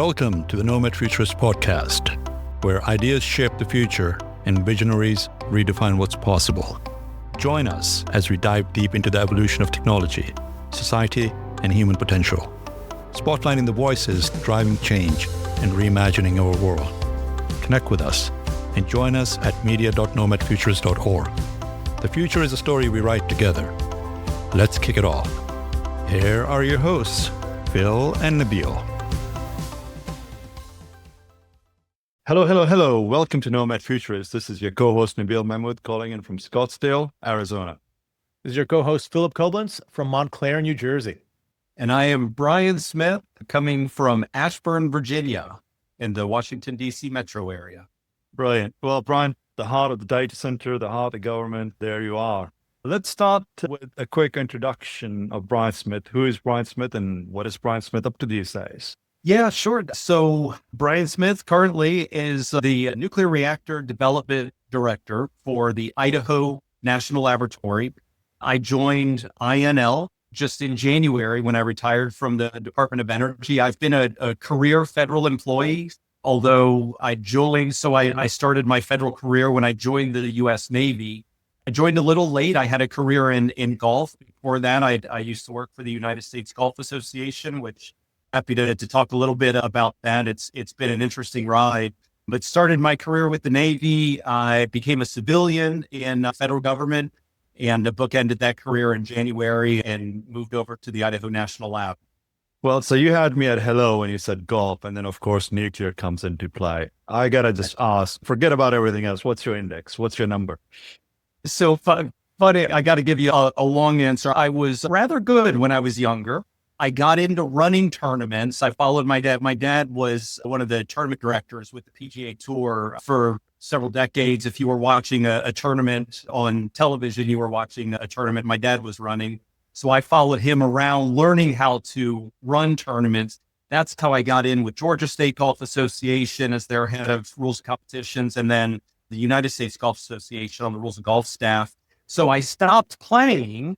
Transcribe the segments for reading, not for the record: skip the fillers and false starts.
Welcome to the Nomad Futurist Podcast, where ideas shape the future and visionaries redefine what's possible. Join us as we dive deep into the evolution of technology, society, and human potential, spotlighting the voices driving change and reimagining our world. Connect with us and join us at media.nomadfuturist.org. The future is a story we write together. Let's kick it off. Here are your hosts, Phil and Nabeel. Hello. Welcome to Nomad Futurist. This is your co-host, Nabeel Mahmood, calling in from Scottsdale, Arizona. This is your co-host, Phillip Koblence from Montclair, New Jersey. And I am Brian Smith, coming from Ashburn, Virginia, in the Washington, D.C. metro area. Brilliant. Well, Brian, the heart of the data center, the heart of the government, there you are. Let's start with a quick introduction of Brian Smith. Who is Brian Smith and what is Brian Smith up to these days? Yeah, sure. So Brian Smith currently is the nuclear reactor development director for the Idaho National Laboratory. I joined INL just in January when I retired from the Department of Energy. I've been a career federal employee, although I started my federal career when I joined the U.S. Navy. I joined a little late. I had a career in golf. Before that, I used to work for the United States Golf Association, which happy to talk a little bit about that. It's been an interesting ride, but started my career with the Navy. I became a civilian in federal government and bookended that career in January and moved over to the Idaho National Lab. Well, so you had me at hello when you said golf, and then of course nuclear comes into play. I gotta just ask, forget about everything else. What's your index? What's your number? So funny, I got to give you a long answer. I was rather good when I was younger. I got into running tournaments. I followed my dad. My dad was one of the tournament directors with the PGA Tour for several decades. If you were watching a tournament on television, you were watching a tournament my dad was running. So I followed him around learning how to run tournaments. That's how I got in with Georgia State Golf Association as their head of rules of competitions, and then the United States Golf Association on the rules of golf staff. So I stopped playing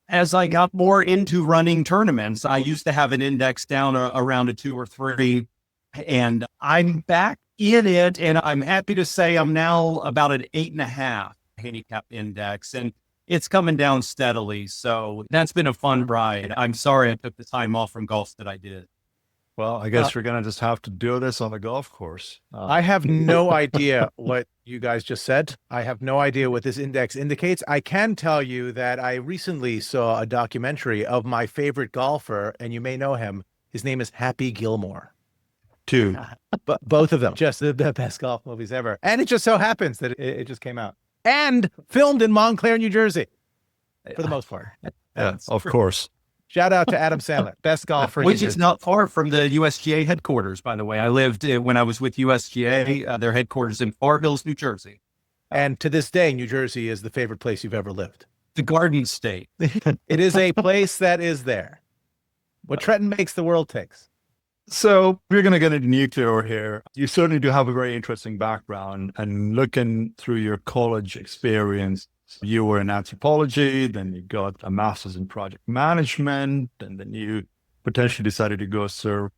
as I got more into running tournaments. I used to have an index down around a 2 or 3, and I'm back in it. And I'm happy to say I'm now about an 8.5 handicap index, and it's coming down steadily. So that's been a fun ride. I'm sorry I took the time off from golf that I did. Well, I guess we're going to just have to do this on the golf course. I have no idea what you guys just said. I have no idea what this index indicates. I can tell you that I recently saw a documentary of my favorite golfer, and you may know him. His name is Happy Gilmore. Two. But both of them, just the best golf movies ever. And it just so happens that it just came out. And filmed in Montclair, New Jersey, for the most part. Yeah, of course. Shout out to Adam Sandler, best golfer. Which is not far from the USGA headquarters, by the way. I lived when I was with USGA, their headquarters in Far Hills, New Jersey. And to this day, New Jersey is the favorite place you've ever lived. The Garden State. It is a place that is there. What Trenton makes, the world takes. So we're going to get into nuclear here. You certainly do have a very interesting background, and looking through your college experience, you were in anthropology, then you got a master's in project management, and then you potentially decided to go serve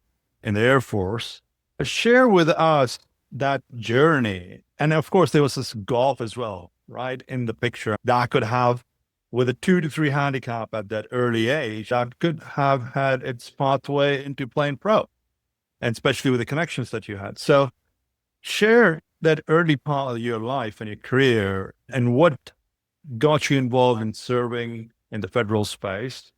in the Air Force. Share with us that journey. And of course, there was this golf as well, right, in the picture. That could have, with a 2 to 3 handicap at that early age, that could have had its pathway into playing pro, and especially with the connections that you had. So share that early part of your life and your career and what got you involved in serving in the federal space,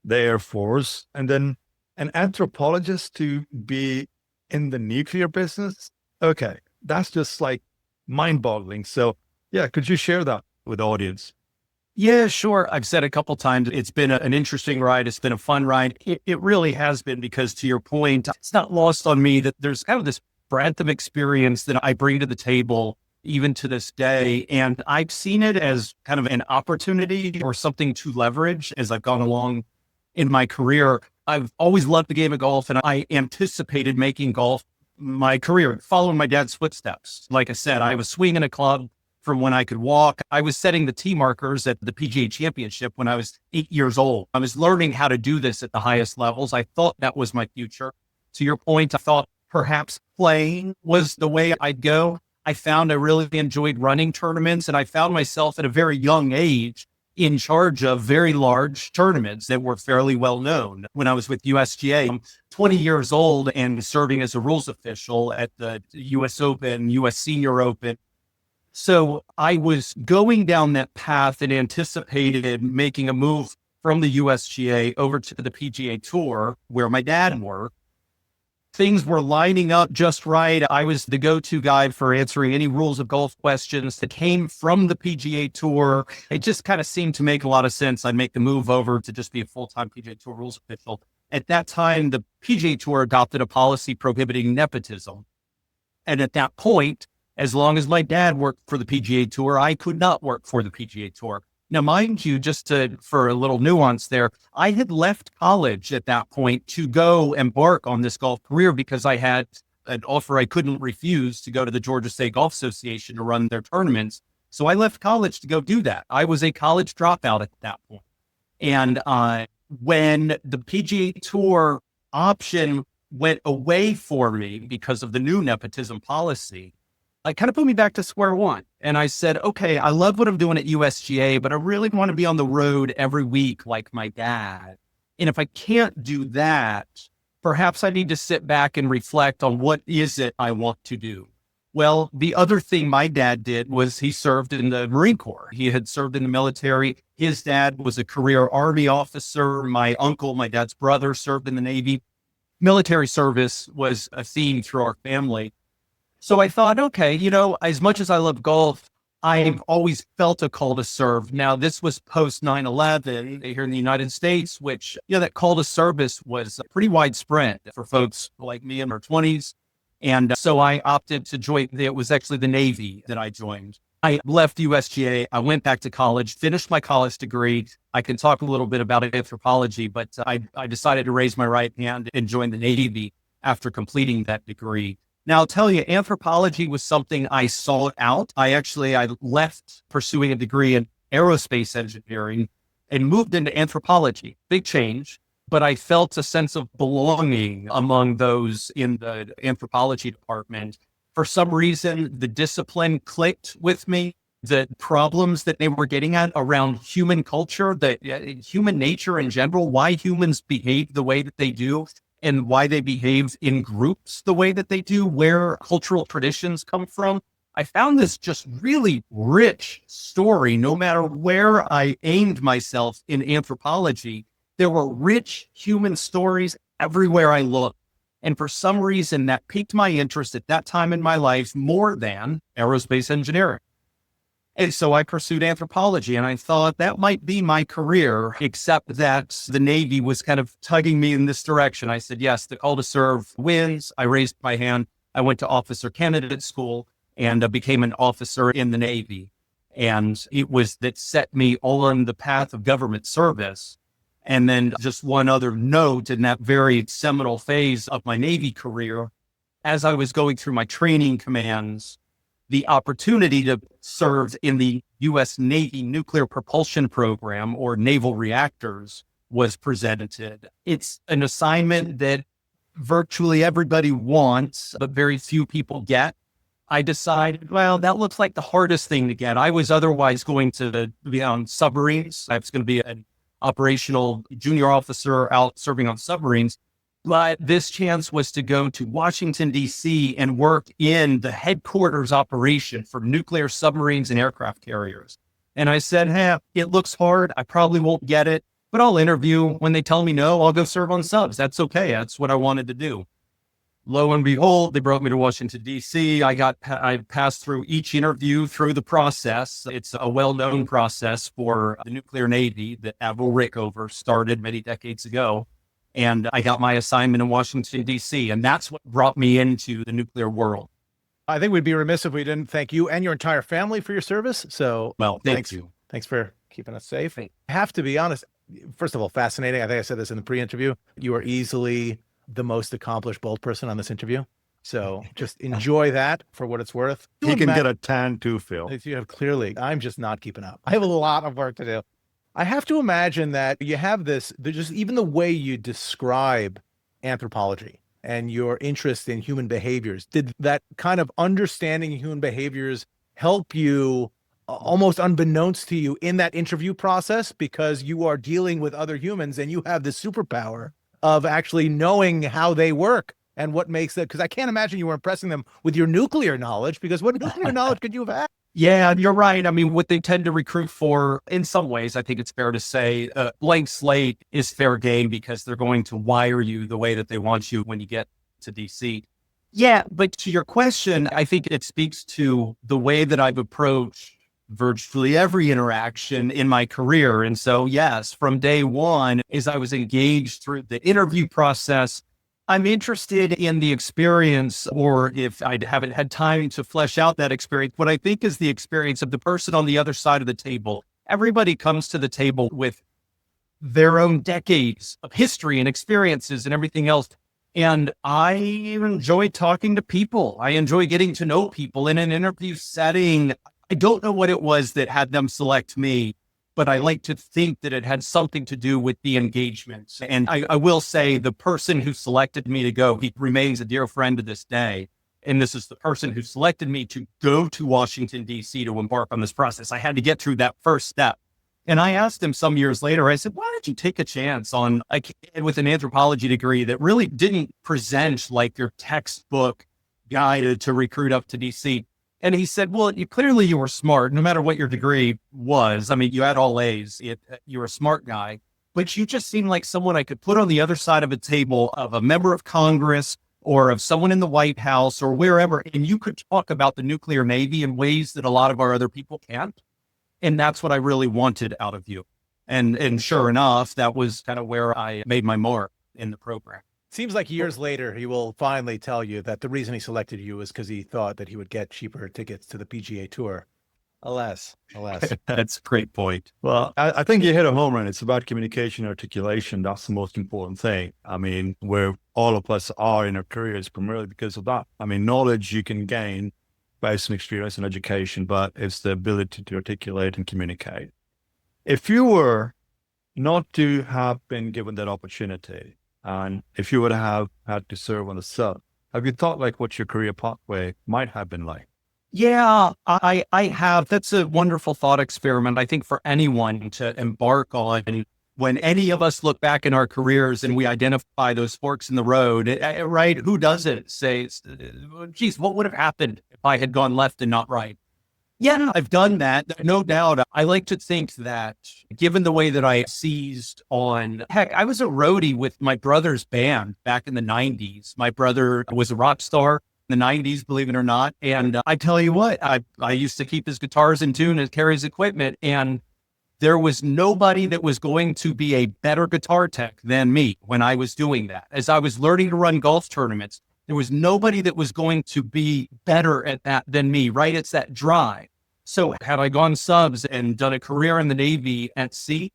the Air Force, and then an anthropologist to be in the nuclear business. Okay, that's just like mind-boggling. So yeah, could you share that with the audience? Yeah, sure. I've said a couple times, it's been an interesting ride. It's been a fun ride. It really has been, because to your point, it's not lost on me that there's kind of this breadth of experience that I bring to the table even to this day. And I've seen it as kind of an opportunity or something to leverage as I've gone along in my career. I've always loved the game of golf, and I anticipated making golf my career, following my dad's footsteps. Like I said, I was swinging a club from when I could walk. I was setting the tee markers at the PGA Championship when I was 8 years old. I was learning how to do this at the highest levels. I thought that was my future. To your point, I thought Perhaps playing was the way I'd go. I found I really enjoyed running tournaments, and I found myself at a very young age in charge of very large tournaments that were fairly well known. When I was with USGA, I'm 20 years old and serving as a rules official at the US Open, US Senior Open. So I was going down that path and anticipated making a move from the USGA over to the PGA Tour, where my dad worked. Things were lining up just right. I was the go-to guy for answering any rules of golf questions that came from the PGA Tour. It just kind of seemed to make a lot of sense. I'd make the move over to just be a full-time PGA Tour rules official. At that time, the PGA Tour adopted a policy prohibiting nepotism. And at that point, as long as my dad worked for the PGA Tour, I could not work for the PGA Tour. Now, mind you, for a little nuance there, I had left college at that point to go embark on this golf career because I had an offer I couldn't refuse to go to the Georgia State Golf Association to run their tournaments. So I left college to go do that. I was a college dropout at that point. And when the PGA Tour option went away for me because of the new nepotism policy, it kind of put me back to square one. And I said, okay, I love what I'm doing at USGA, but I really want to be on the road every week like my dad. And if I can't do that, perhaps I need to sit back and reflect on what is it I want to do. Well, the other thing my dad did was he served in the Marine Corps. He had served in the military. His dad was a career Army officer. My uncle, my dad's brother, served in the Navy. Military service was a theme through our family. So I thought, okay, as much as I love golf, I've always felt a call to serve. Now, this was post 9/11 here in the United States, which, that call to service was pretty widespread for folks like me in our 20s. And so I opted to join. It was actually the Navy that I joined. I left USGA. I went back to college, finished my college degree. I can talk a little bit about anthropology, but I decided to raise my right hand and join the Navy after completing that degree. Now, I'll tell you, anthropology was something I sought out. I left pursuing a degree in aerospace engineering and moved into anthropology. Big change, but I felt a sense of belonging among those in the anthropology department. For some reason, the discipline clicked with me. The problems that they were getting at around human culture, human nature in general, why humans behave the way that they do, and why they behave in groups the way that they do, where cultural traditions come from. I found this just really rich story. No matter where I aimed myself in anthropology, there were rich human stories everywhere I looked. And for some reason, that piqued my interest at that time in my life more than aerospace engineering. And so I pursued anthropology, and I thought that might be my career, except that the Navy was kind of tugging me in this direction. I said, yes, the call to serve wins. I raised my hand. I went to officer candidate school and became an officer in the Navy. And it was that set me on the path of government service. And then just one other note in that very seminal phase of my Navy career, as I was going through my training commands, the opportunity to serve in the U.S. Navy nuclear propulsion program, or naval reactors, was presented. It's an assignment that virtually everybody wants, but very few people get. I decided, well, that looks like the hardest thing to get. I was otherwise going to be on submarines. I was going to be an operational junior officer out serving on submarines. But this chance was to go to Washington, D.C. and work in the headquarters operation for nuclear submarines and aircraft carriers. And I said, hey, it looks hard. I probably won't get it, but I'll interview. When they tell me no, I'll go serve on subs. That's okay. That's what I wanted to do. Lo and behold, they brought me to Washington, D.C. I passed through each interview through the process. It's a well-known process for the nuclear Navy that Admiral Rickover started many decades ago. And I got my assignment in Washington, D.C., and that's what brought me into the nuclear world. I think we'd be remiss if we didn't thank you and your entire family for your service. So, well, thank you. Thanks for keeping us safe. I have to be honest. First of all, fascinating. I think I said this in the pre-interview. You are easily the most accomplished bold person on this interview. So just enjoy that for what it's worth. He can get a tan too, Phil. You have clearly. I'm just not keeping up. I have a lot of work to do. I have to imagine that you have this, just even the way you describe anthropology and your interest in human behaviors. Did that kind of understanding human behaviors help you almost unbeknownst to you in that interview process, because you are dealing with other humans and you have the superpower of actually knowing how they work and what makes it? Because I can't imagine you were impressing them with your nuclear knowledge, because what nuclear knowledge could you have had? Yeah, you're right. I mean, what they tend to recruit for, in some ways, I think it's fair to say, blank slate is fair game, because they're going to wire you the way that they want you when you get to DC. Yeah, but to your question, I think it speaks to the way that I've approached virtually every interaction in my career. And so, yes, from day one, as I was engaged through the interview process, I'm interested in the experience, or if I haven't had time to flesh out that experience, what I think is the experience of the person on the other side of the table. Everybody comes to the table with their own decades of history and experiences and everything else. And I enjoy talking to people. I enjoy getting to know people in an interview setting. I don't know what it was that had them select me, but I like to think that it had something to do with the engagement. And I will say the person who selected me to go, he remains a dear friend to this day. And this is the person who selected me to go to Washington, D.C. to embark on this process. I had to get through that first step. And I asked him some years later, I said, why did you take a chance on a kid with an anthropology degree that really didn't present like your textbook guide to recruit up to D.C.? And he said, well, clearly you were smart, no matter what your degree was. I mean, you had all A's, you were a smart guy, but you just seemed like someone I could put on the other side of a table of a member of Congress or of someone in the White House or wherever. And you could talk about the nuclear Navy in ways that a lot of our other people can't. And that's what I really wanted out of you. And sure enough, that was kind of where I made my mark in the program. Seems like years later, he will finally tell you that the reason he selected you is because he thought that he would get cheaper tickets to the PGA Tour. Alas. That's a great point. Well, I think you hit a home run. It's about communication, articulation. That's the most important thing. I mean, where all of us are in our careers primarily because of that. I mean, knowledge you can gain based on experience and education, but it's the ability to articulate and communicate. If you were not to have been given that opportunity, and if you would have had to serve on the sub, have you thought like what your career pathway might have been like? Yeah, I have. That's a wonderful thought experiment, I think, for anyone to embark on. When any of us look back in our careers and we identify those forks in the road, right? Who doesn't say, geez, what would have happened if I had gone left and not right? Yeah, I've done that. No doubt. I like to think that given the way that I seized on, heck, I was a roadie with my brother's band back in the 90s. My brother was a rock star in the 90s, believe it or not. And I tell you what, I used to keep his guitars in tune and carry his equipment. And there was nobody that was going to be a better guitar tech than me when I was doing that. As I was learning to run golf tournaments, there was nobody that was going to be better at that than me, right? It's that drive. So had I gone subs and done a career in the Navy at sea,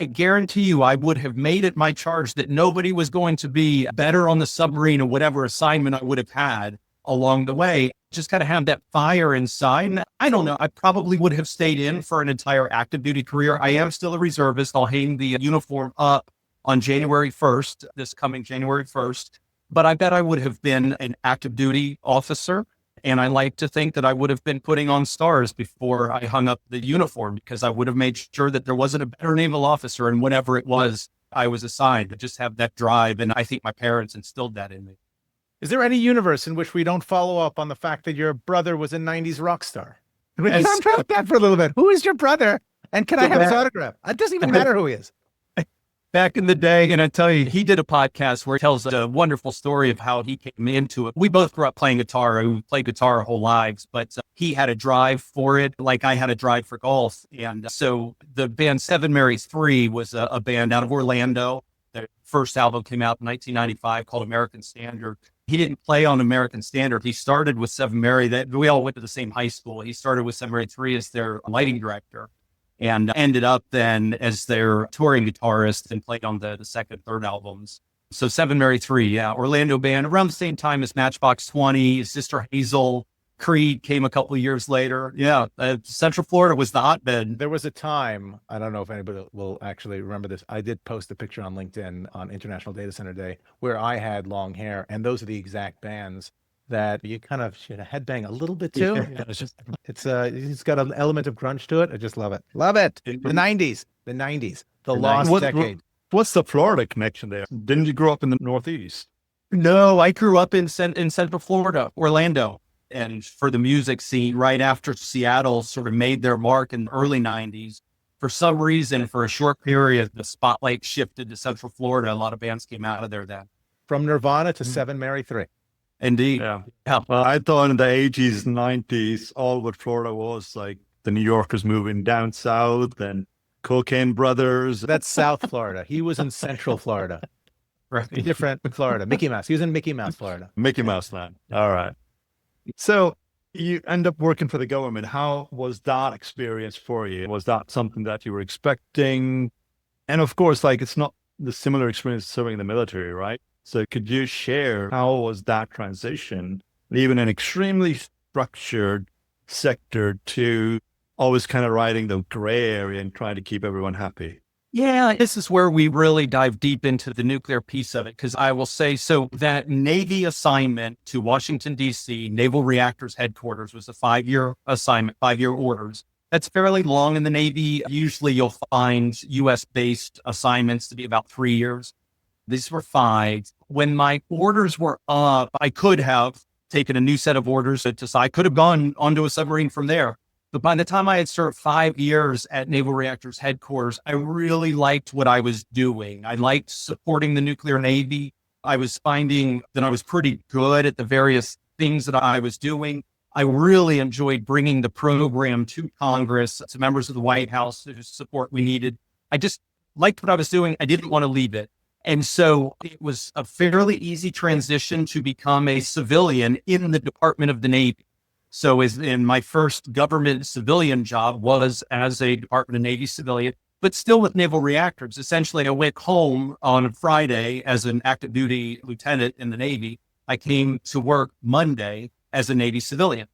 I guarantee you I would have made it my charge that nobody was going to be better on the submarine or whatever assignment I would have had along the way. Just got to have that fire inside. And I don't know, I probably would have stayed in for an entire active duty career. I am still a reservist. I'll hang the uniform up on January 1st, this coming January 1st. But I bet I would have been an active duty officer. And I like to think that I would have been putting on stars before I hung up the uniform, because I would have made sure that there wasn't a better naval officer in whatever it was I was assigned, to just have that drive. And I think my parents instilled that in me. Is there any universe in which we don't follow up on the fact that your brother was a 90s rock star? I'm trying with that for a little bit. Who is your brother? And can I have his autograph? It doesn't even matter who he is. Back in the day, and I tell you, he did a podcast where he tells a wonderful story of how he came into it. We both grew up playing guitar. We played guitar our whole lives, but he had a drive for it, like I had a drive for golf. And so the band Seven Marys Three was a band out of Orlando. Their first album came out in 1995 called American Standard. He didn't play on American Standard. He started with Seven Mary. We all went to the same high school. He started with Seven Mary Three as their lighting director, and ended up then as their touring guitarist and played on the second, third albums. So Seven Mary Three, yeah, Orlando band, around the same time as Matchbox 20, Sister Hazel, Creed came a couple of years later. Yeah, Central Florida was the hotbed. There was a time, I don't know if anybody will actually remember this. I did post a picture on LinkedIn on International Data Center Day where I had long hair, and those are the exact bands that you kind of should headbang a little bit too. Yeah. You know, it's got an element of grunge to it. I just love it. Love it. The 90s, the lost decade. What's the Florida connection there? Didn't you grow up in the Northeast? No, I grew up in Central Florida, Orlando. And for the music scene, right after Seattle sort of made their mark in the early 90s, for some reason, for a short period, the spotlight shifted to Central Florida. A lot of bands came out of there then. From Nirvana to Seven Mary 3. Indeed. Yeah. Well, I thought in the 80s, 90s, all what Florida was like the New Yorkers moving down south and Cocaine Brothers. That's South Florida. He was in Central Florida. Right. Different Florida. Mickey Mouse. He was in Mickey Mouse, Florida. Mickey Mouse Land. All right. So you end up working for the government. How was that experience for you? Was that something that you were expecting? And of course, like it's not the similar experience serving in the military, right? So could you share how was that transition, leaving an extremely structured sector to always kind of riding the gray area and trying to keep everyone happy? Yeah, this is where we really dive deep into the nuclear piece of it, because I will say, so that Navy assignment to Washington, D.C., Naval Reactor's headquarters was a 5-year assignment, 5-year orders. That's fairly long in the Navy. Usually you'll find U.S.-based assignments to be about 3 years. These were 5. When my orders were up, I could have taken a new set of orders I could have gone onto a submarine from there. But by the time I had served 5 years at Naval Reactor's headquarters, I really liked what I was doing. I liked supporting the nuclear Navy. I was finding that I was pretty good at the various things that I was doing. I really enjoyed bringing the program to Congress, to members of the White House, the support we needed. I just liked what I was doing. I didn't want to leave it. And so it was a fairly easy transition to become a civilian in the Department of the Navy. So as in my first government civilian job was as a Department of Navy civilian, but still with Naval Reactors. Essentially, I went home on Friday as an active duty lieutenant in the Navy. I came to work Monday as a Navy civilian.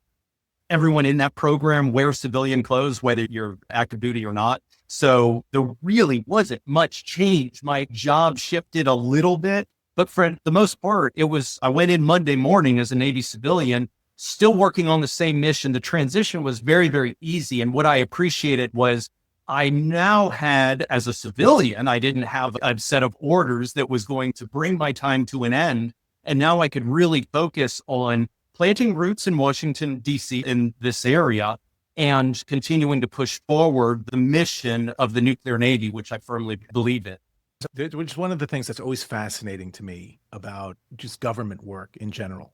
Everyone in that program wears civilian clothes, whether you're active duty or not. So there really wasn't much change. My job shifted a little bit, but for the most part, I went in Monday morning as a Navy civilian, still working on the same mission. The transition was very, very easy. And what I appreciated was I now had, as a civilian, I didn't have a set of orders that was going to bring my time to an end. And now I could really focus on planting roots in Washington, D.C., in this area, and continuing to push forward the mission of the nuclear Navy, which I firmly believe in. Which is one of the things that's always fascinating to me about just government work in general,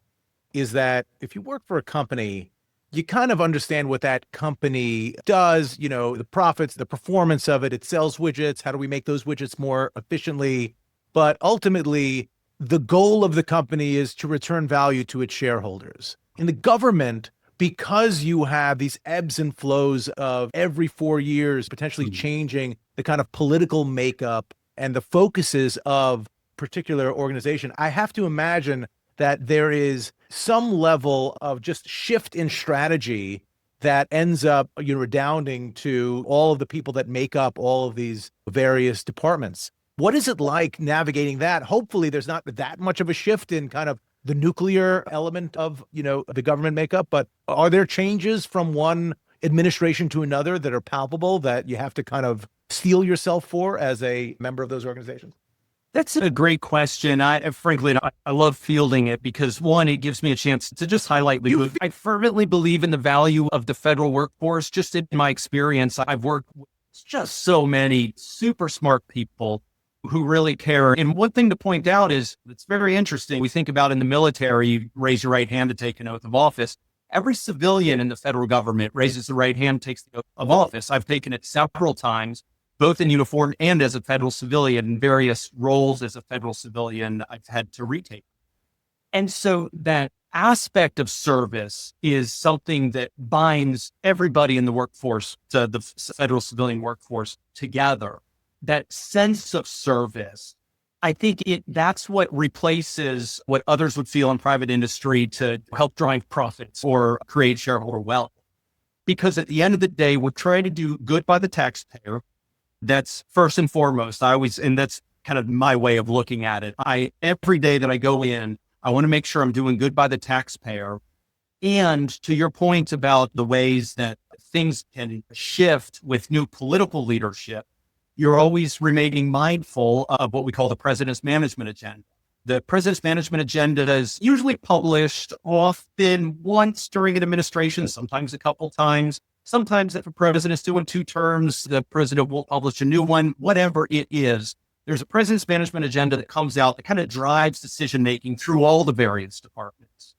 is that if you work for a company, you kind of understand what that company does, you know, the profits, the performance of it, it sells widgets. How do we make those widgets more efficiently? But ultimately, the goal of the company is to return value to its shareholders. In the government, because you have these ebbs and flows of every 4 years, potentially changing the kind of political makeup and the focuses of particular organization, I have to imagine that there is some level of just shift in strategy that ends up, you know, redounding to all of the people that make up all of these various departments. What is it like navigating that? Hopefully there's not that much of a shift in kind of the nuclear element of, you know, the government makeup, but are there changes from one administration to another that are palpable that you have to kind of steel yourself for as a member of those organizations? That's a great question. Frankly, I love fielding it because, one, it gives me a chance to just highlight I fervently believe in the value of the federal workforce. Just in my experience, I've worked with just so many super smart people who really care. And one thing to point out is it's very interesting. We think about in the military, you raise your right hand to take an oath of office. Every civilian in the federal government raises the right hand, takes the oath of office. I've taken it several times, both in uniform and as a federal civilian, in various roles as a federal civilian I've had to retake. And so that aspect of service is something that binds everybody in the workforce, to the federal civilian workforce, together. That sense of service I think that's what replaces what others would feel in private industry to help drive profits or create shareholder wealth. Because at the end of the day, we're trying to do good by the taxpayer. That's first and foremost. And that's kind of my way of looking at it. Every day that I go in, I want to make sure I'm doing good by the taxpayer. And to your point about the ways that things can shift with new political leadership, you're always remaining mindful of what we call the president's management agenda. The president's management agenda is usually published often once during an administration, sometimes a couple times. Sometimes if a president's doing 2 terms, the president will publish a new one, whatever it is. There's a president's management agenda that comes out that kind of drives decision-making through all the various departments.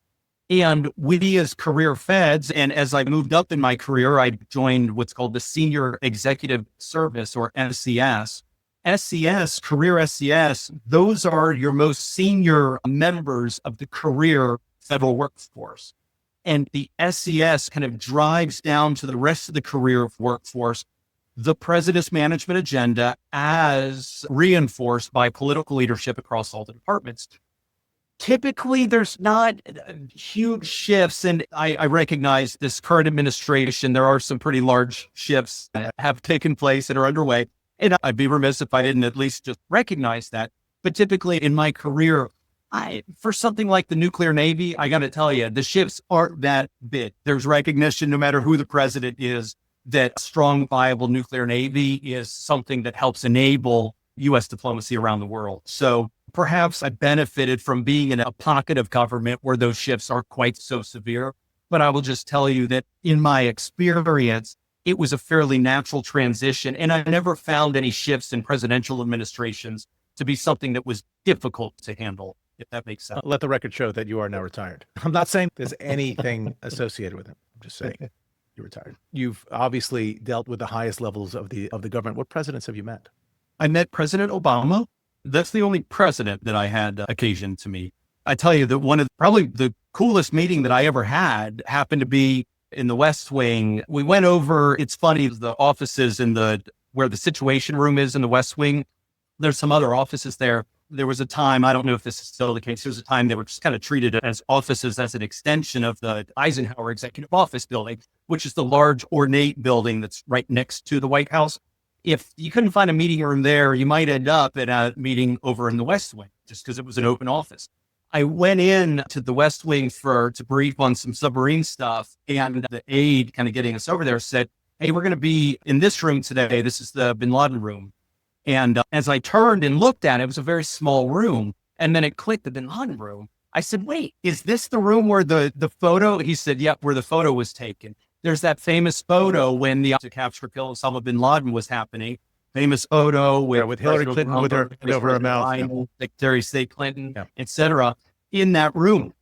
And we as career feds, and as I moved up in my career, I joined what's called the Senior Executive Service, or SCS. SCS, career SCS, those are your most senior members of the career federal workforce. And the SCS kind of drives down to the rest of the career workforce the president's management agenda as reinforced by political leadership across all the departments. Typically, there's not huge shifts, and I recognize this current administration, there are some pretty large shifts that have taken place and are underway, and I'd be remiss if I didn't at least just recognize that. But typically in my career, for something like the nuclear Navy, I got to tell you, the shifts aren't that big. There's recognition, no matter who the president is, that a strong, viable nuclear Navy is something that helps enable U.S. diplomacy around the world. So perhaps I benefited from being in a pocket of government where those shifts aren't quite so severe. But I will just tell you that in my experience, it was a fairly natural transition. And I never found any shifts in presidential administrations to be something that was difficult to handle, if that makes sense. Let the record show that you are now retired. I'm not saying there's anything associated with it. I'm just saying you're retired. You've obviously dealt with the highest levels of the government. What presidents have you met? I met President Obama. That's the only president that I had occasion to meet. I tell you that probably the coolest meeting that I ever had happened to be in the West Wing. We went over, it's funny, the offices where the Situation Room is in the West Wing. There's some other offices there. There was a time, I don't know if this is still the case, there was a time they were just kind of treated as offices as an extension of the Eisenhower Executive Office Building, which is the large ornate building that's right next to the White House. If you couldn't find a meeting room there, you might end up at a meeting over in the West Wing, just because it was an open office. I went in to the West Wing to brief on some submarine stuff, and the aide kind of getting us over there said, "Hey, we're going to be in this room today. This is the Bin Laden room." And as I turned and looked at it, it was a very small room. And then it clicked, the Bin Laden room. I said, "Wait, is this the room where the photo?" He said, "Yep, where the photo was taken." There's that famous photo when the to capture kill Osama bin Laden was happening. Famous photo with Hillary Clinton with her over her mouth, Secretary of State Clinton, etc. in that room.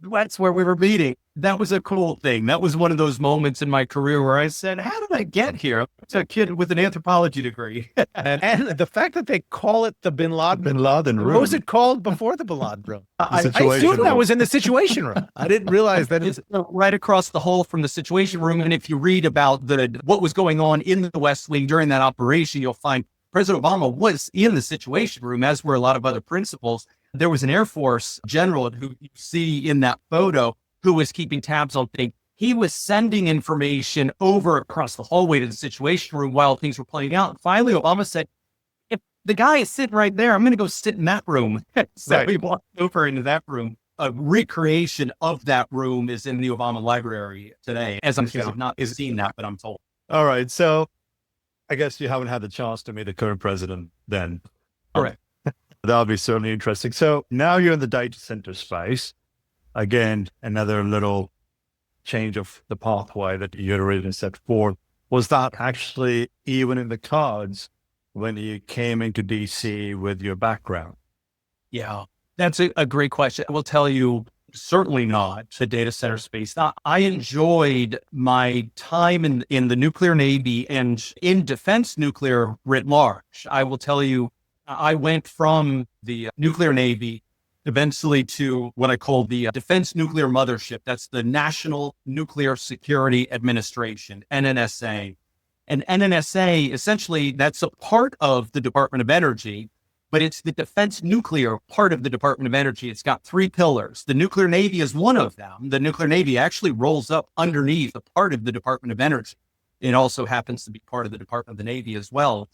That's where we were meeting. That was a cool thing. That was one of those moments in my career where I said, "How did I get here?" It's a kid with an anthropology degree. and the fact that they call it the Bin Laden room. What was it called before the Bin Laden room? I assumed that was in the Situation Room. I didn't realize that it's right across the hall from the Situation Room. And if you read about what was going on in the West Wing during that operation, you'll find President Obama was in the Situation Room, as were a lot of other principals. There was an Air Force general who you see in that photo who was keeping tabs on things. He was sending information over across the hallway to the Situation Room while things were playing out. And finally, Obama said, "If the guy is sitting right there, I'm going to go sit in that room." So we walked over into that room. A recreation of that room is in the Obama Library today, as I'm sure I've not seen that, but I'm told. All right. So I guess you haven't had the chance to meet the current president then. Correct. That would be certainly interesting. So now you're in the data center space. Again, another little change of the pathway that you had originally set forth. Was that actually even in the cards when you came into DC with your background? Yeah, that's a great question. I will tell you, certainly not the data center space. I enjoyed my time in the nuclear Navy and in defense nuclear writ large. I will tell you, I went from the nuclear Navy eventually to what I call the Defense Nuclear Mothership. That's the National Nuclear Security Administration, NNSA. And NNSA, essentially, that's a part of the Department of Energy, but it's the defense nuclear part of the Department of Energy. It's got 3 pillars. The nuclear Navy is one of them. The nuclear Navy actually rolls up underneath a part of the Department of Energy. It also happens to be part of the Department of the Navy as well.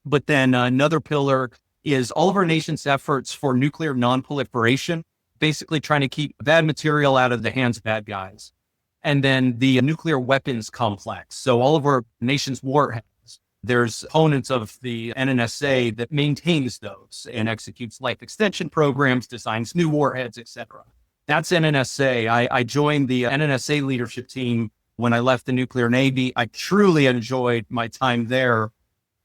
But then another pillar is all of our nation's efforts for nuclear nonproliferation, basically trying to keep bad material out of the hands of bad guys. And then the nuclear weapons complex. So all of our nation's warheads. There's components of the NNSA that maintains those and executes life extension programs, designs new warheads, etc. That's NNSA. I joined the NNSA leadership team when I left the nuclear Navy. I truly enjoyed my time there,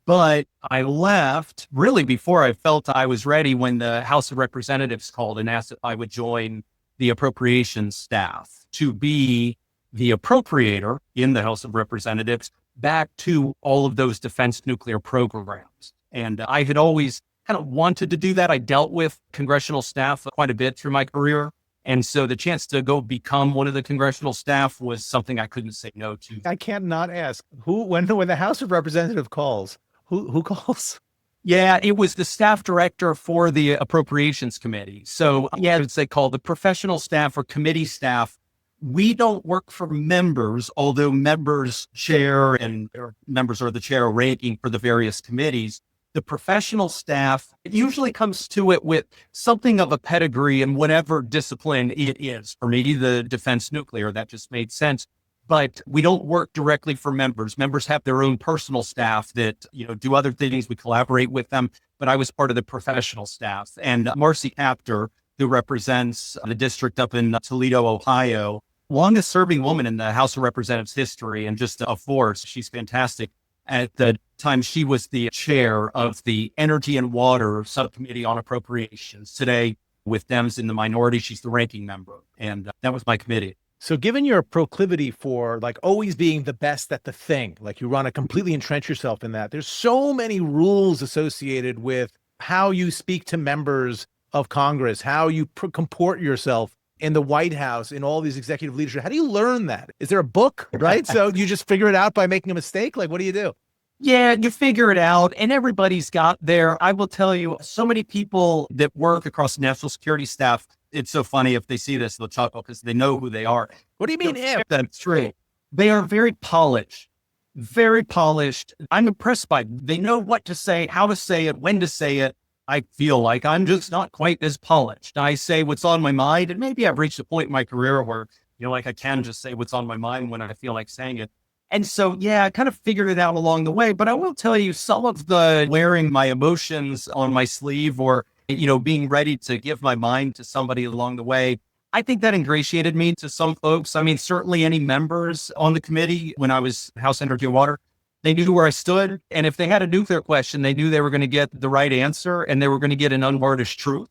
but I left really before I felt I was ready when the House of Representatives called and asked if I would join the appropriations staff to be the appropriator in the House of Representatives back to all of those defense nuclear programs. And I had always kind of wanted to do that. I dealt with congressional staff quite a bit through my career. And so the chance to go become one of the congressional staff was something I couldn't say no to. I can't not ask when the House of Representatives calls, who calls? Yeah, it was the staff director for the Appropriations Committee. So yeah, it's they call the professional staff or committee staff. We don't work for members, although members chair or members are the chair ranking for the various committees. The professional staff usually comes to it with something of a pedigree in whatever discipline it is. For me, the defense nuclear, that just made sense. But we don't work directly for members. Members have their own personal staff that, do other things. We collaborate with them. But I was part of the professional staff. And Marcy Kaptur, who represents the district up in Toledo, Ohio, longest serving woman in the House of Representatives history and just a force. She's fantastic. At the time, she was the chair of the Energy and Water Subcommittee on Appropriations. Today, with Dems in the minority, she's the ranking member. And that was my committee. So given your proclivity for always being the best at the thing, you want to completely entrench yourself in that, there's so many rules associated with how you speak to members of Congress, how you comport yourself in the White House, in all these executive leadership. How do you learn that? Is there a book, right? So you just figure it out by making a mistake? What do you do? Yeah, you figure it out, and everybody's got there. I will tell you, so many people that work across national security staff, it's so funny if they see this, they'll chuckle because they know who they are. What do you mean if? That's true. They are very polished, very polished. I'm impressed by them. They know what to say, how to say it, when to say it. I feel like I'm just not quite as polished. I say what's on my mind, and maybe I've reached a point in my career where, I can just say what's on my mind when I feel like saying it. And so, yeah, I kind of figured it out along the way, but I will tell you some of the wearing my emotions on my sleeve or, being ready to give my mind to somebody along the way, I think that ingratiated me to some folks. I mean, certainly any members on the committee when I was House Energy and Water, they knew where I stood. And if they had a nuclear question, they knew they were going to get the right answer and they were going to get an unvarnished truth.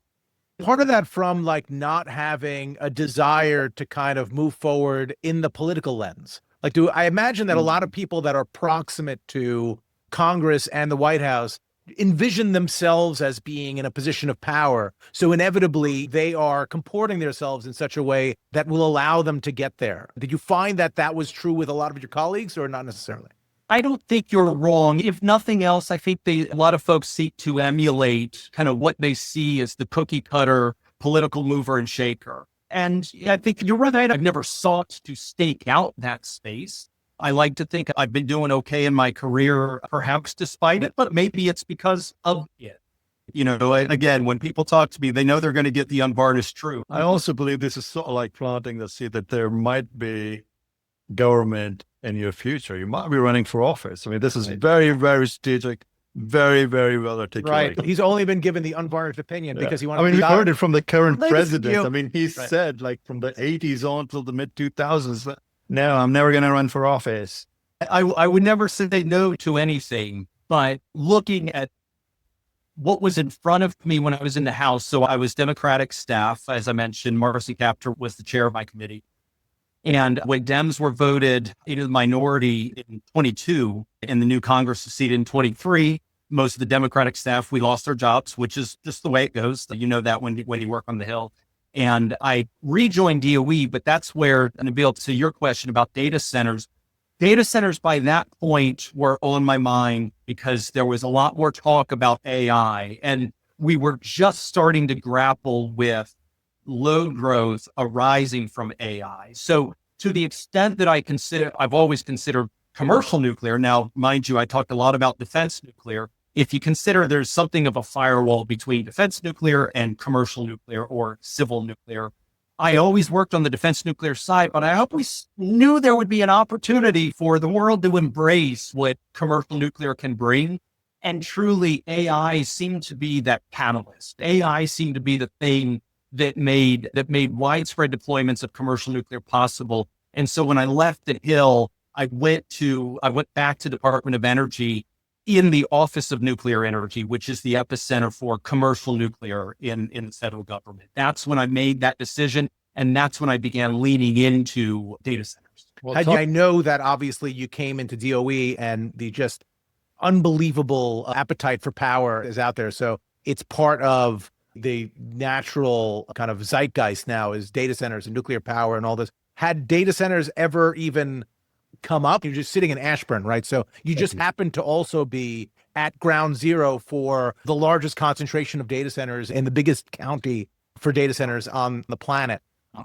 Part of that from not having a desire to kind of move forward in the political lens. I imagine that a lot of people that are proximate to Congress and the White House envision themselves as being in a position of power. So inevitably, they are comporting themselves in such a way that will allow them to get there. Did you find that was true with a lot of your colleagues or not necessarily? I don't think you're wrong. If nothing else, I think a lot of folks seek to emulate kind of what they see as the cookie cutter political mover and shaker. And I think you're right. I've never sought to stake out that space. I like to think I've been doing okay in my career, perhaps despite it, but maybe it's because of it. Again, when people talk to me, they know they're going to get the unvarnished truth. I also believe this is sort of like planting the seed that there might be government in your future. You might be running for office. I mean, this is very, very strategic, very, very well articulated. Right. He's only been given the unvarnished opinion because he wanted we've heard it from the current president. You. I mean, he said from the 80s on till the mid 2000s, no, I'm never going to run for office. I would never say no to anything, but looking at what was in front of me when I was in the House. So I was Democratic staff. As I mentioned, Marcy Kaptur was the chair of my committee. And when Dems were voted into the minority in 22 and the new Congress was seated in 23, most of the Democratic staff, we lost our jobs, which is just the way it goes. You know that when you work on the Hill. And I rejoined DOE, but that's where, Nabeel, to your question about data centers by that point were on my mind because there was a lot more talk about AI. And we were just starting to grapple with load growth arising from AI. So to the extent that I've always considered commercial nuclear. Now, mind you, I talked a lot about defense nuclear. If you consider there's something of a firewall between defense nuclear and commercial nuclear or civil nuclear, I always worked on the defense nuclear side, but I always knew there would be an opportunity for the world to embrace what commercial nuclear can bring. And truly, AI seemed to be that catalyst. AI seemed to be the thing that made widespread deployments of commercial nuclear possible. And so when I left the Hill, I went back to Department of Energy in the Office of Nuclear Energy, which is the epicenter for commercial nuclear in the federal government. That's when I made that decision. And that's when I began leaning into data centers. Well, I know that obviously you came into DOE and the just unbelievable appetite for power is out there. So it's part of the natural kind of zeitgeist now is data centers and nuclear power and all this. Had data centers ever even come up? You're just sitting in Ashburn, right? So you just happen to also be at ground zero for the largest concentration of data centers in the biggest county for data centers on the planet.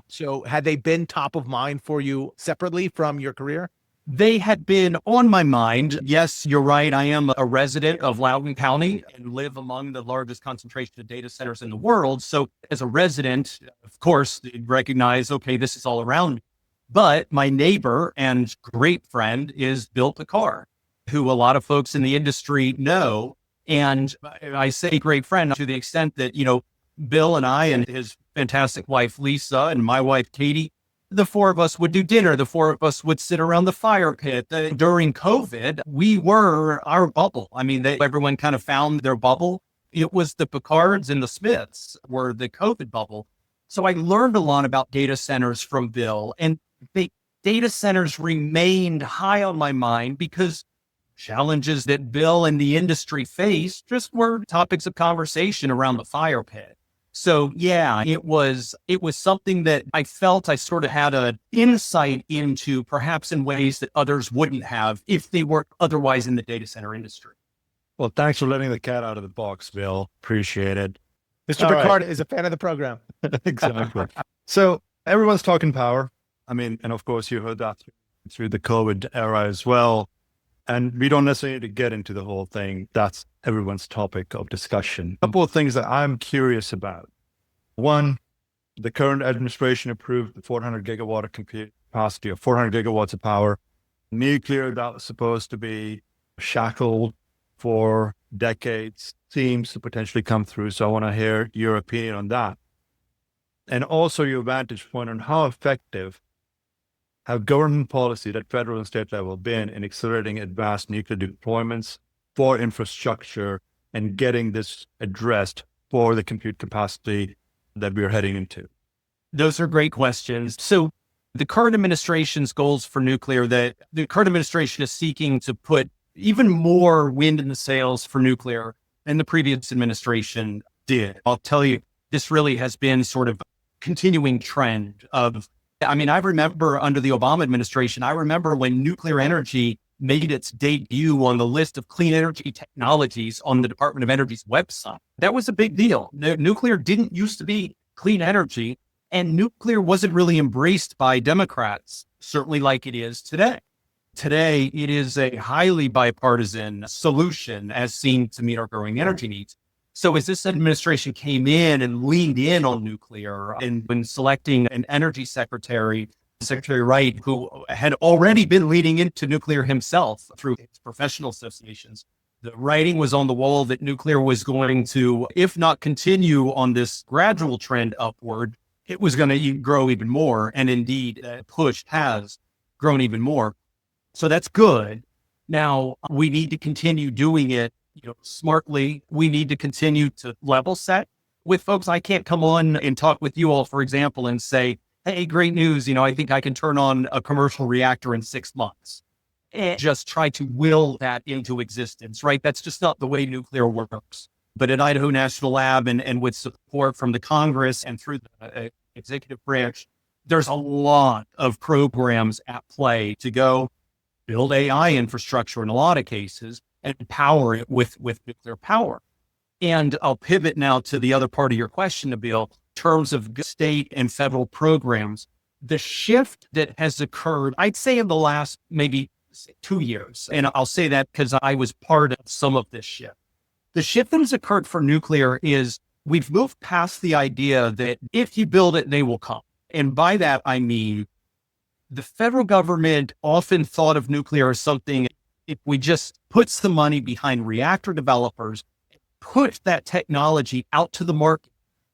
So had they been top of mind for you separately from your career? They had been on my mind. Yes, you're right. I am a resident of Loudoun County and live among the largest concentration of data centers in the world. So as a resident, of course, you'd recognize, okay, this is all around me. But my neighbor and great friend is Bill Picard, who a lot of folks in the industry know. And I say great friend to the extent that, Bill and I and his fantastic wife, Lisa, and my wife, Katie, the four of us would do dinner. The four of us would sit around the fire pit. During COVID, we were our bubble. I mean, everyone kind of found their bubble. It was the Picards and the Smiths were the COVID bubble. So I learned a lot about data centers from Bill, and data centers remained high on my mind because challenges that Bill and the industry faced just were topics of conversation around the fire pit. So yeah, it was something that I felt I sort of had an insight into, perhaps in ways that others wouldn't have if they weren't otherwise in the data center industry. Well, thanks for letting the cat out of the box, Bill. Appreciate it. Mr. Picard is a fan of the program. Exactly. So everyone's talking power. I mean, and of course you heard that through the COVID era as well. And we don't necessarily need to get into the whole thing. That's everyone's topic of discussion. A couple of things that I'm curious about. One, the current administration approved the 400 gigawatt of compute capacity of 400 gigawatts of power. Nuclear that was supposed to be shackled for decades seems to potentially come through. So I want to hear your opinion on that. And also your vantage point on how effective have government policies at federal and state level been in accelerating advanced nuclear deployments for infrastructure and getting this addressed for the compute capacity that we're heading into? Those are great questions. So the current administration's goals for nuclear, that the current administration is seeking to put even more wind in the sails for nuclear than the previous administration did. I'll tell you, this really has been sort of continuing trend of, I remember under the Obama administration, I remember when nuclear energy made its debut on the list of clean energy technologies on the Department of Energy's website. That was a big deal. Nuclear didn't used to be clean energy, and nuclear wasn't really embraced by Democrats, certainly like it is today. Today, it is a highly bipartisan solution as seen to meet our growing energy needs. So as this administration came in and leaned in on nuclear and when selecting an energy secretary, Secretary Wright, who had already been leading into nuclear himself through his professional associations, the writing was on the wall that nuclear was going to, if not continue on this gradual trend upward, it was going to grow even more. And indeed, that push has grown even more. So that's good. Now we need to continue doing it smartly. We need to continue to level set with folks. I can't come on and talk with you all, for example, and say, hey, great news. I think I can turn on a commercial reactor in 6 months and just try to will that into existence, right? That's just not the way nuclear works. But at Idaho National Lab and with support from the Congress and through the executive branch, there's a lot of programs at play to go build AI infrastructure in a lot of cases and power it with nuclear power. And I'll pivot now to the other part of your question, Nabeel, in terms of state and federal programs. The shift that has occurred, I'd say in the last maybe 2 years, and I'll say that because I was part of some of this shift. The shift that has occurred for nuclear is we've moved past the idea that if you build it, they will come. And by that, I mean, the federal government often thought of nuclear as something, if we just puts the money behind reactor developers, put that technology out to the market,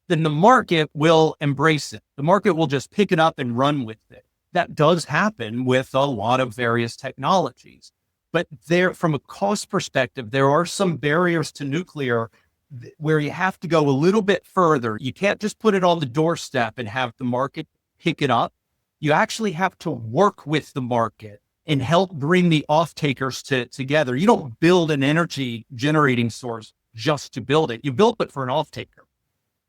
then the market will embrace it. The market will just pick it up and run with it. That does happen with a lot of various technologies. But there, from a cost perspective, there are some barriers to nuclear where you have to go a little bit further. You can't just put it on the doorstep and have the market pick it up. You actually have to work with the market and help bring the off-takers together. You don't build an energy generating source just to build it. You build it for an off-taker.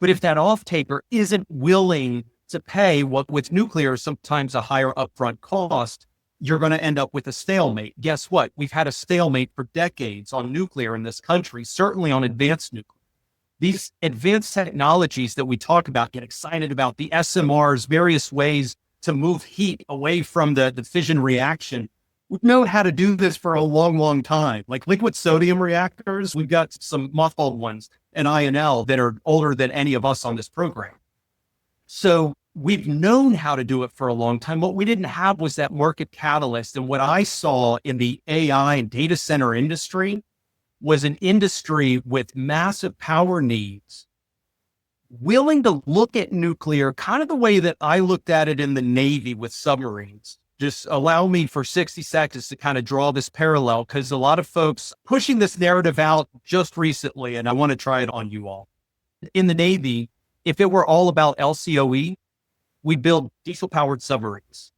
But if that off-taker isn't willing to pay what with nuclear is sometimes a higher upfront cost, you're going to end up with a stalemate. Guess what? We've had a stalemate for decades on nuclear in this country, certainly on advanced nuclear. These advanced technologies that we talk about, get excited about, the SMRs, various ways to move heat away from the fission reaction. We've known how to do this for a long, long time. Like liquid sodium reactors, we've got some mothballed ones and INL that are older than any of us on this program. So we've known how to do it for a long time. What we didn't have was that market catalyst. And what I saw in the AI and data center industry was an industry with massive power needs, willing to look at nuclear kind of the way that I looked at it in the Navy with submarines. Just allow me for 60 seconds to kind of draw this parallel, because a lot of folks pushing this narrative out just recently, and I want to try it on you all. In the Navy, if it were all about LCOE, we build diesel-powered submarines.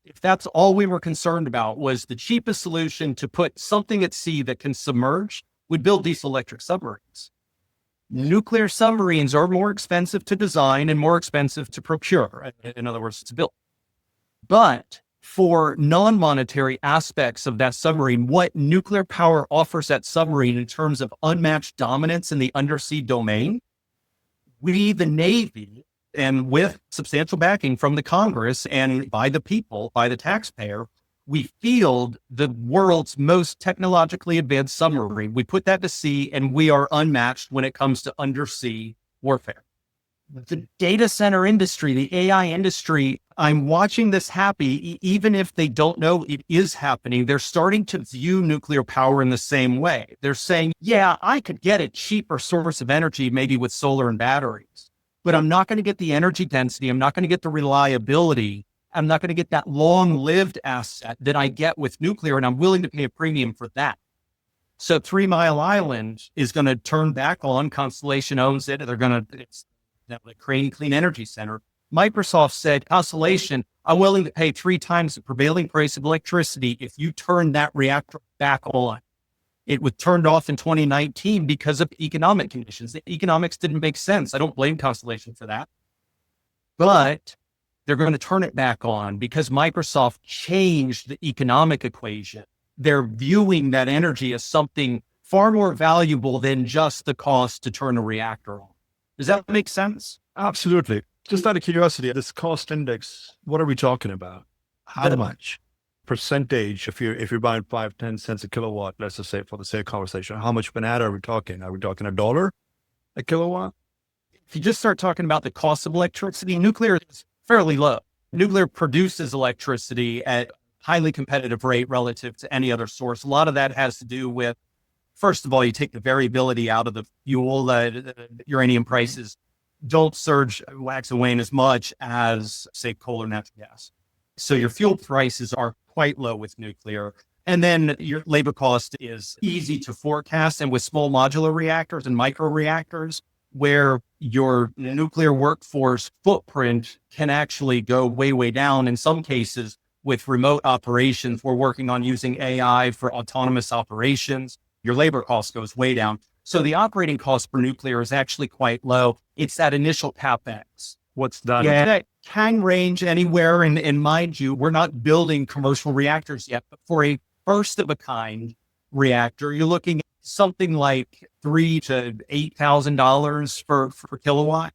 If that's all we were concerned about was the cheapest solution to put something at sea that can submerge, we'd build diesel-electric submarines. Nuclear submarines are more expensive to design and more expensive to procure. In other words, to build. But for non-monetary aspects of that submarine, what nuclear power offers that submarine in terms of unmatched dominance in the undersea domain, we, the Navy, and with substantial backing from the Congress and by the people, by the taxpayer, we field the world's most technologically advanced submarine. We put that to sea, and we are unmatched when it comes to undersea warfare. The data center industry, the AI industry, I'm watching this happen, even if they don't know it is happening. They're starting to view nuclear power in the same way. They're saying, yeah, I could get a cheaper source of energy, maybe with solar and batteries, but I'm not going to get the energy density. I'm not going to get the reliability. I'm not going to get that long-lived asset that I get with nuclear, and I'm willing to pay a premium for that. So 3 Mile Island is going to turn back on. Constellation owns it. It's the Crane Clean Energy Center. Microsoft said, Constellation, I'm willing to pay 3 times the prevailing price of electricity if you turn that reactor back on. It was turned off in 2019 because of economic conditions. The economics didn't make sense. I don't blame Constellation for that. But they're going to turn it back on because Microsoft changed the economic equation. They're viewing that energy as something far more valuable than just the cost to turn a reactor on. Does that make sense? Absolutely. Just out of curiosity, this cost index, what are we talking about? How much percentage, if you're buying 5-10 cents a kilowatt, let's just say for the sake of conversation, how much banana are we talking? Are we talking $1 a kilowatt? If you just start talking about the cost of electricity, nuclear is fairly low. Nuclear produces electricity at highly competitive rate relative to any other source. A lot of that has to do with, first of all, you take the variability out of the fuel. Uranium prices don't surge, wax and wane as much as, say, coal or natural gas. So your fuel prices are quite low with nuclear. And then your labor cost is easy to forecast. And with small modular reactors and micro reactors, where your nuclear workforce footprint can actually go way, way down. In some cases, with remote operations, we're working on using AI for autonomous operations. Your labor cost goes way down. So the operating cost for nuclear is actually quite low. It's that initial CapEx. What's that? Yeah, that can range anywhere. And mind you, we're not building commercial reactors yet, but for a first of a kind reactor, you're looking at something like $3,000 to $8,000 per kilowatt,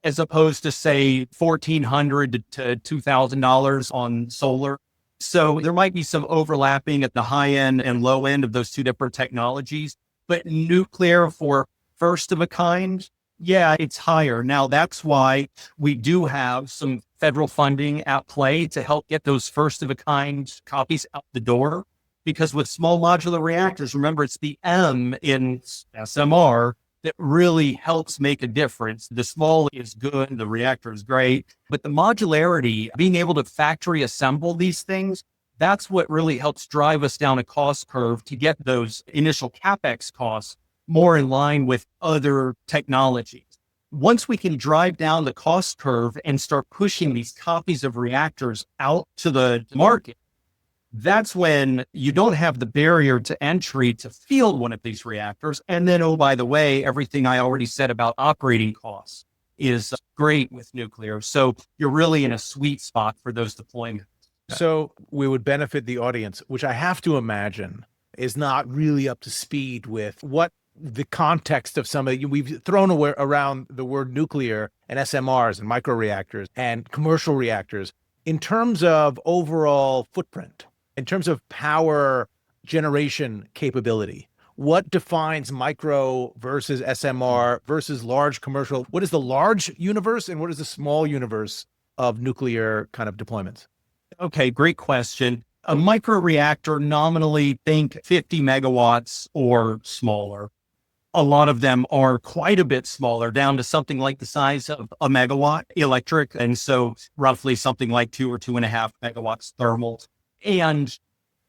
as opposed to say $1,400 to $2,000 on solar. So there might be some overlapping at the high end and low end of those two different technologies, but nuclear for first of a kind, yeah, it's higher. Now that's why we do have some federal funding at play to help get those first of a kind copies out the door. Because with small modular reactors, remember, it's the M in SMR that really helps make a difference. The small is good, the reactor is great, but the modularity, being able to factory assemble these things, that's what really helps drive us down a cost curve to get those initial CapEx costs more in line with other technologies. Once we can drive down the cost curve and start pushing these copies of reactors out to the market, that's when you don't have the barrier to entry to field one of these reactors. And then, oh, by the way, everything I already said about operating costs is great with nuclear. So you're really in a sweet spot for those deployments. So we would benefit the audience, which I have to imagine is not really up to speed with what the context of some of we've thrown around the word nuclear and SMRs and microreactors and commercial reactors in terms of overall footprint. In terms of power generation capability, what defines micro versus SMR versus large commercial? What is the large universe and what is the small universe of nuclear kind of deployments? Okay, great question. A micro reactor, nominally think 50 megawatts or smaller. A lot of them are quite a bit smaller, down to something like the size of a megawatt electric. And so roughly something like 2 or 2.5 megawatts thermal. And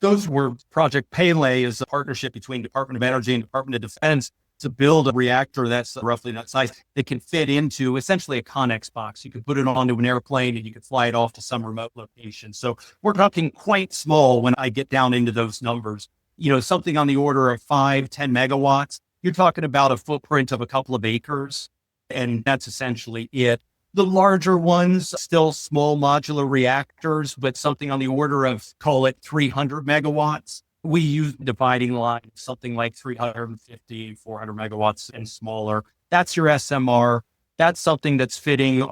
those were Project Pele is a partnership between Department of Energy and Department of Defense to build a reactor that's roughly that size that can fit into essentially a Connex box. You could put it onto an airplane and you could fly it off to some remote location. So we're talking quite small when I get down into those numbers. You know, something on the order of 5, 10 megawatts. You're talking about a footprint of a couple of acres, and that's essentially it. The larger ones, still small modular reactors, but something on the order of, call it 300 megawatts. We use dividing line, something like 350, 400 megawatts and smaller. That's your SMR. That's something that's fitting,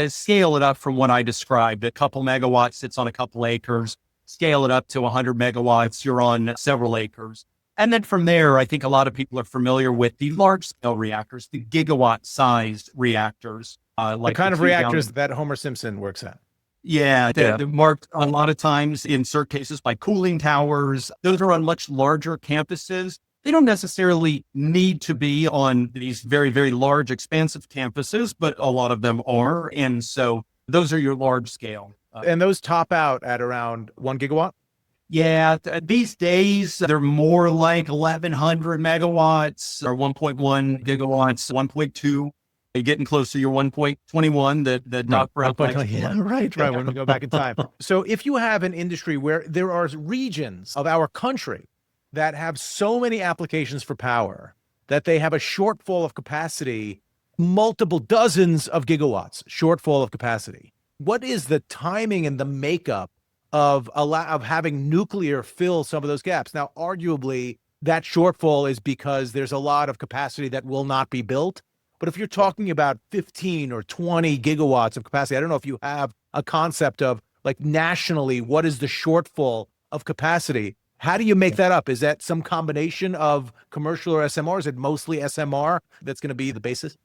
scale it up from what I described. A couple megawatts sits on a couple acres. Scale it up to 100 megawatts, you're on several acres. And then from there, I think a lot of people are familiar with the large scale reactors, the gigawatt sized reactors. Like the kind of reactors that Homer Simpson works at. Yeah, they're marked a lot of times in certain cases by cooling towers. Those are on much larger campuses. They don't necessarily need to be on these very, very large, expansive campuses, but a lot of them are. And so those are your large scale. And those top out at around 1 gigawatt? Yeah, these days, they're more like 1,100 megawatts or 1.1 gigawatts, 1.2. You're getting close to your 1.21 that Doc Brown likes. Yeah, right. When we go back in time. So if you have an industry where there are regions of our country that have so many applications for power that they have a shortfall of capacity, multiple dozens of gigawatts shortfall of capacity, what is the timing and the makeup of having nuclear fill some of those gaps? Now, arguably, that shortfall is because there's a lot of capacity that will not be built. But if you're talking about 15 or 20 gigawatts of capacity, I don't know if you have a concept of like nationally, what is the shortfall of capacity? How do you make that up? Is that some combination of commercial or SMR? Is it mostly SMR that's going to be the basis?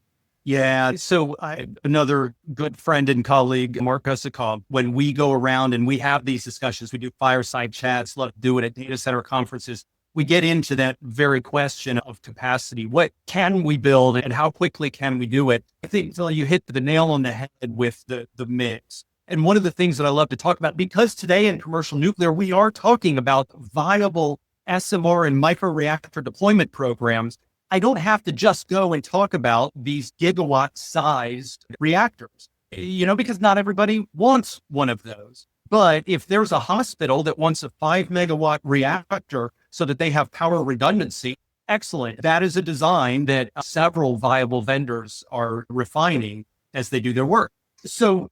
Yeah. So another good friend and colleague, Mark Usikov, when we go around and we have these discussions, we do fireside chats, love to do it at data center conferences. We get into that very question of capacity. What can we build and how quickly can we do it? I think, Phil, you hit the nail on the head with the mix. And one of the things that I love to talk about, because today in commercial nuclear, we are talking about viable SMR and microreactor deployment programs. I don't have to just go and talk about these gigawatt sized reactors, because not everybody wants one of those. But if there's a hospital that wants a 5 megawatt reactor so that they have power redundancy, excellent. That is a design that several viable vendors are refining as they do their work. So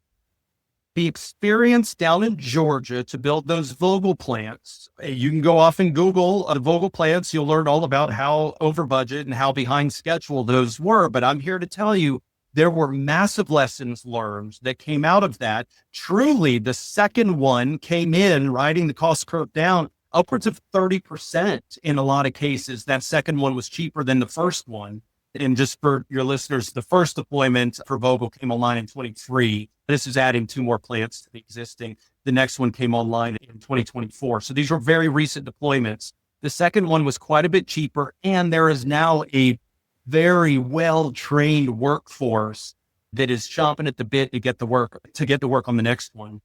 The experience down in Georgia to build those Vogel plants. You can go off and Google the Vogel plants. You'll learn all about how over budget and how behind schedule those were. But I'm here to tell you, there were massive lessons learned that came out of that. Truly, the second one came in riding the cost curve down upwards of 30% in a lot of cases. That second one was cheaper than the first one. And just for your listeners, the first deployment for Vogel came online in 23. This is adding 2 more plants to the existing. The next one came online in 2024. So these were very recent deployments. The second one was quite a bit cheaper. And there is now a very well-trained workforce that is chomping at the bit to get to work on the next one.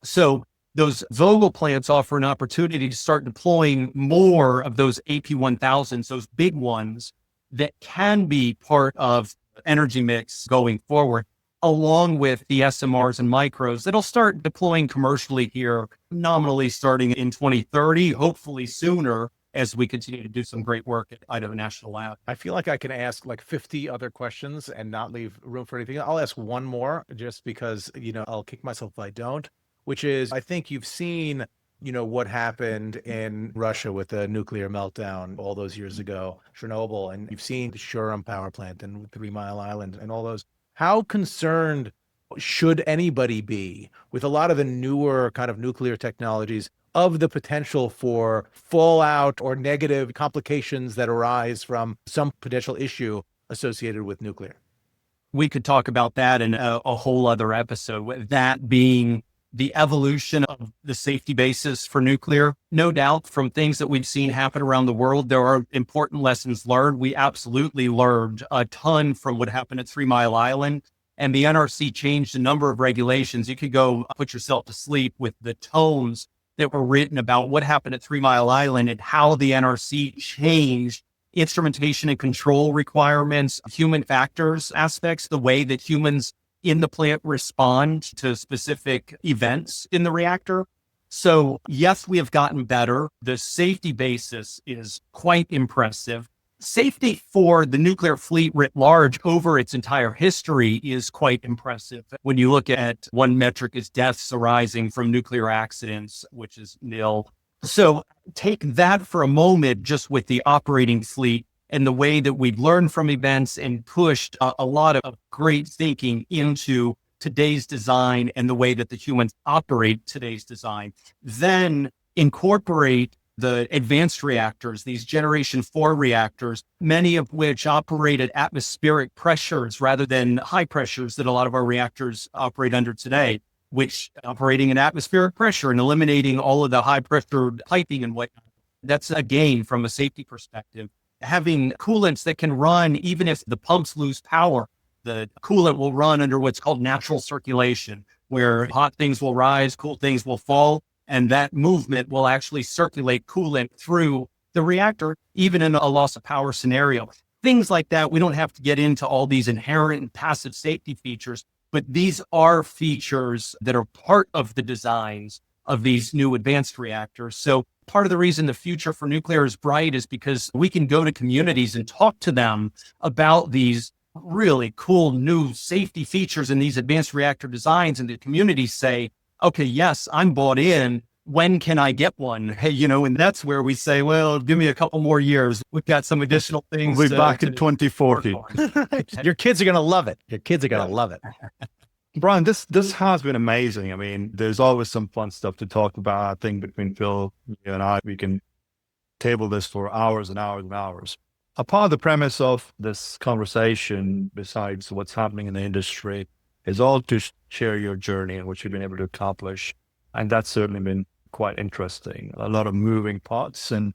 So those Vogel plants offer an opportunity to start deploying more of those AP1000s, those big ones that can be part of energy mix going forward, along with the SMRs and micros that'll start deploying commercially here, nominally starting in 2030, hopefully sooner, as we continue to do some great work at Idaho National Lab. I feel like I can ask like 50 other questions and not leave room for anything. I'll ask one more just because, I'll kick myself if I don't, which is, I think you've seen, what happened in Russia with the nuclear meltdown all those years ago, Chernobyl, and you've seen the Shurham power plant and 3 Mile Island and all those. How concerned should anybody be with a lot of the newer kind of nuclear technologies of the potential for fallout or negative complications that arise from some potential issue associated with nuclear? We could talk about that in a whole other episode, with that being the evolution of the safety basis for nuclear. No doubt, from things that we've seen happen around the world, there are important lessons learned. We absolutely learned a ton from what happened at 3 Mile Island, and the NRC changed a number of regulations. You could go put yourself to sleep with the tomes that were written about what happened at 3 Mile Island and how the NRC changed instrumentation and control requirements, human factors aspects, the way that humans in the plant respond to specific events in the reactor. So yes, we have gotten better. The safety basis is quite impressive. Safety for the nuclear fleet writ large over its entire history is quite impressive. When you look at one metric is deaths arising from nuclear accidents, which is nil. So take that for a moment, just with the operating fleet and the way that we've learned from events and pushed a lot of great thinking into today's design and the way that the humans operate today's design. Then incorporate the advanced reactors, these generation 4 reactors, many of which operate at atmospheric pressures rather than high pressures that a lot of our reactors operate under today, which operating at atmospheric pressure and eliminating all of the high pressure piping and whatnot. That's a gain from a safety perspective. Having coolants that can run, even if the pumps lose power, the coolant will run under what's called natural circulation, where hot things will rise, cool things will fall, and that movement will actually circulate coolant through the reactor, even in a loss of power scenario. Things like that. We don't have to get into all these inherent and passive safety features, but these are features that are part of the designs of these new advanced reactors. So part of the reason the future for nuclear is bright is because we can go to communities and talk to them about these really cool new safety features in these advanced reactor designs. And the communities say, okay, yes, I'm bought in. When can I get one? Hey, and that's where we say, well, give me a couple more years. We've got some additional things. We'll be back in 2040. Your kids are going to love it. Your kids are going to love it. Brian, this has been amazing. I mean, there's always some fun stuff to talk about. I think between Phil, you and I, we can table this for hours and hours and hours. A part of the premise of this conversation, besides what's happening in the industry, is all to share your journey and what you've been able to accomplish. And that's certainly been quite interesting. A lot of moving parts and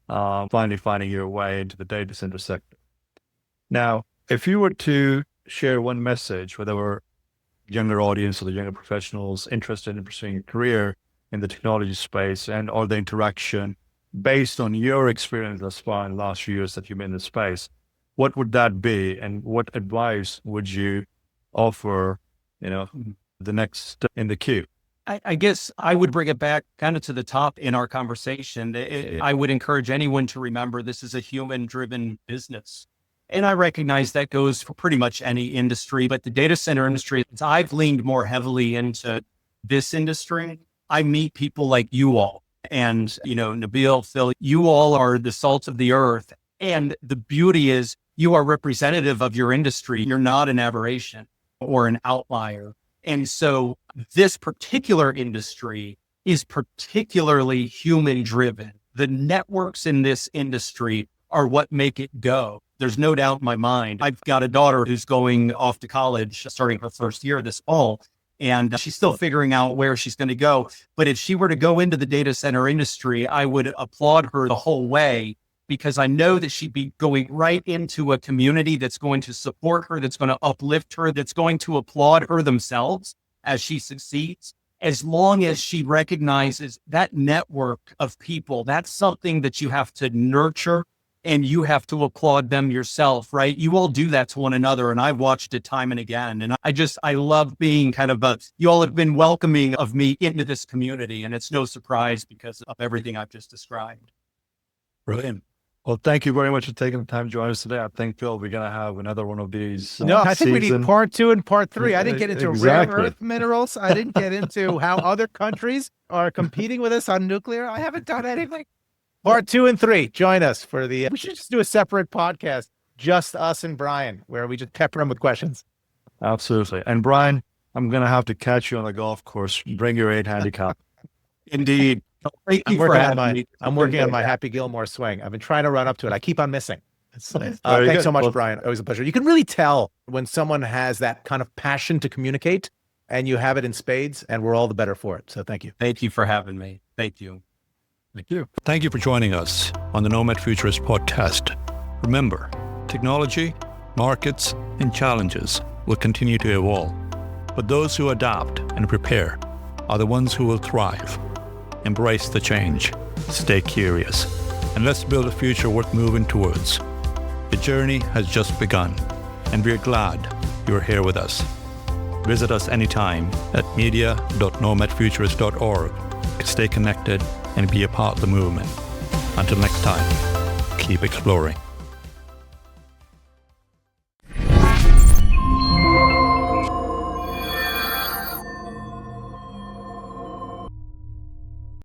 finally finding your way into the data center sector. Now, if you were to share one message with our younger audience or the younger professionals interested in pursuing a career in the technology space and or the interaction based on your experience thus far in the last few years that you've been in the space, what would that be? And what advice would you offer, the next in the queue? I guess I would bring it back kind of to the top in our conversation. I would encourage anyone to remember this is a human-driven business. And I recognize that goes for pretty much any industry, but the data center industry, I've leaned more heavily into this industry, I meet people like you all. And, Nabeel, Phil, you all are the salt of the earth. And the beauty is you are representative of your industry. You're not an aberration or an outlier. And so this particular industry is particularly human driven. The networks in this industry are what make it go. There's no doubt in my mind. I've got a daughter who's going off to college, starting her first year this fall, and she's still figuring out where she's going to go. But if she were to go into the data center industry, I would applaud her the whole way, because I know that she'd be going right into a community that's going to support her, that's going to uplift her, that's going to applaud her themselves as she succeeds. As long as she recognizes that network of people, that's something that you have to nurture and you have to applaud them yourself, right? You all do that to one another. And I've watched it time and again. And I love being you all have been welcoming of me into this community. And it's no surprise because of everything I've just described. Brilliant. Well, thank you very much for taking the time to join us today. I think, Phil, we're going to have another one of these. No, I think we need part 2 and part 3. I didn't get into rare earth minerals. I didn't get into how other countries are competing with us on nuclear. I haven't done anything. Part 2 and 3, join us for we should just do a separate podcast, just us and Brian, where we just pepper him with questions. Absolutely. And Brian, I'm going to have to catch you on the golf course. Bring your 8 handicap. Indeed. I'm working on my Happy Gilmore swing. I've been trying to run up to it. I keep on missing. Thanks so much, Brian. Always a pleasure. You can really tell when someone has that kind of passion to communicate, and you have it in spades, and we're all the better for it. So thank you. Thank you for having me. Thank you. Thank you. Thank you for joining us on the Nomad Futurist Podcast. Remember, technology, markets, and challenges will continue to evolve, but those who adapt and prepare are the ones who will thrive. Embrace the change, stay curious, and let's build a future worth moving towards. The journey has just begun, and we're glad you're here with us. Visit us anytime at media.nomadfuturist.org to stay connected and be a part of the movement. Until next time, keep exploring.